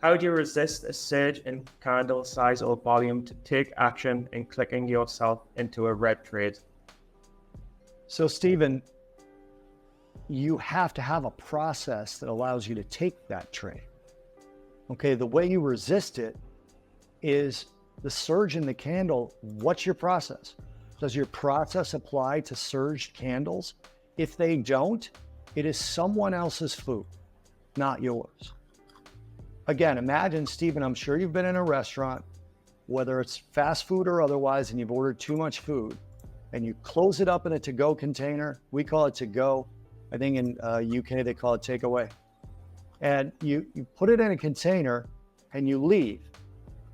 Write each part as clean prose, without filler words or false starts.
How do you resist a surge in candle size or volume to take action in clicking yourself into a red trade? So, Stephen, you have to have a process that allows you to take that trade. Okay, the way you resist it is the surge in the candle. What's your process? Does your process apply to surged candles? If they don't, it is someone else's food, not yours. Again, imagine, Stephen, I'm sure you've been in a restaurant, whether it's fast food or otherwise, and you've ordered too much food, and you close it up in a to-go container. We call it to-go. I think in UK, they call it takeaway. And you put it in a container and you leave.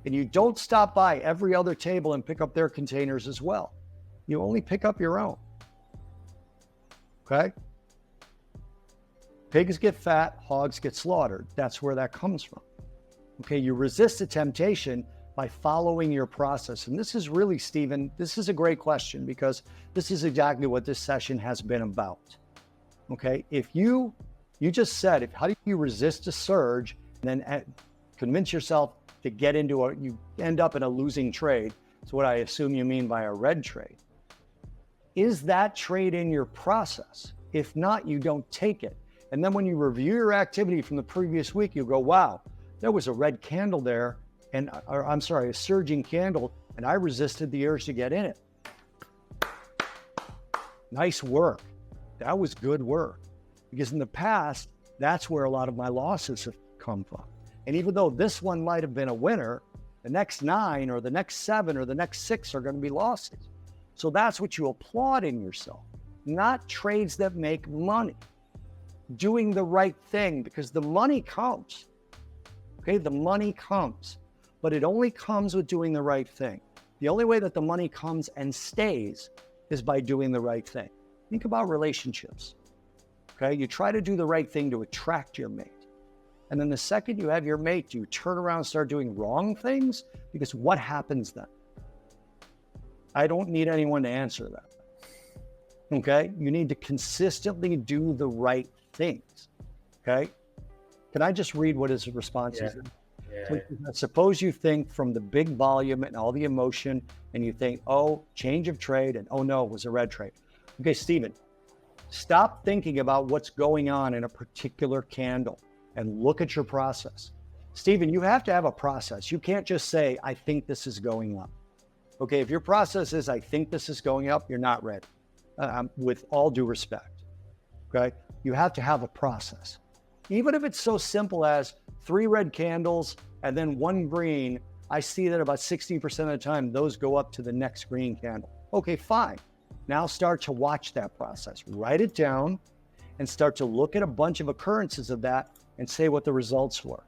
And you don't stop by every other table and pick up their containers as well. You only pick up your own. Okay? Pigs get fat, hogs get slaughtered. That's where that comes from. Okay, you resist the temptation by following your process. And this is really, Stephen, this is a great question because this is exactly what this session has been about. Okay, if you just said, how do you resist a surge and then convince yourself to get into you end up in a losing trade? That's what I assume you mean by a red trade. Is that trade in your process? If not, you don't take it. And then when you review your activity from the previous week, you go, wow, there was a red candle there, a surging candle, and I resisted the urge to get in it. Nice work. That was good work. Because in the past, that's where a lot of my losses have come from. And even though this one might have been a winner, the next 9 or the next 7 or the next 6 are going to be losses. So that's what you applaud in yourself, not trades that make money. Doing the right thing, because the money comes. Okay, the money comes, but it only comes with doing the right thing. The only way that the money comes and stays is by doing the right thing. Think about relationships. Okay, you try to do the right thing to attract your mate. And then the second you have your mate, you turn around and start doing wrong things, because what happens then? I don't need anyone to answer that. Okay, you need to consistently do the right things. Okay, can I just read what his response is? Yeah. Suppose you think from the big volume and all the emotion, and you think, oh, change of trade, and oh no, it was a red trade. Okay, Stephen, stop thinking about what's going on in a particular candle and look at your process. Stephen, you have to have a process. You can't just say, I think this is going up. Okay, if your process is, I think this is going up, you're not ready, with all due respect. Okay, you have to have a process. Even if it's so simple as 3 red candles and then 1 green, I see that about 60% of the time, those go up to the next green candle. Okay, fine. Now start to watch that process. Write it down and start to look at a bunch of occurrences of that and say what the results were.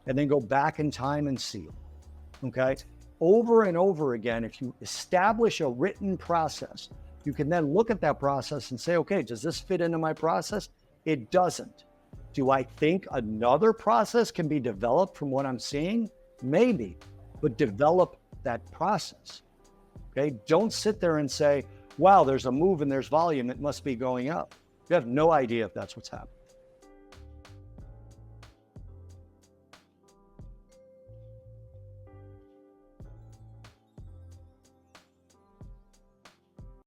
And then go back in time and see it. Okay? Over and over again, if you establish a written process, you can then look at that process and say, okay, does this fit into my process? It doesn't. Do I think another process can be developed from what I'm seeing? Maybe, but develop that process. Okay? Don't sit there and say, wow, there's a move and there's volume, it must be going up. You have no idea if that's what's happening.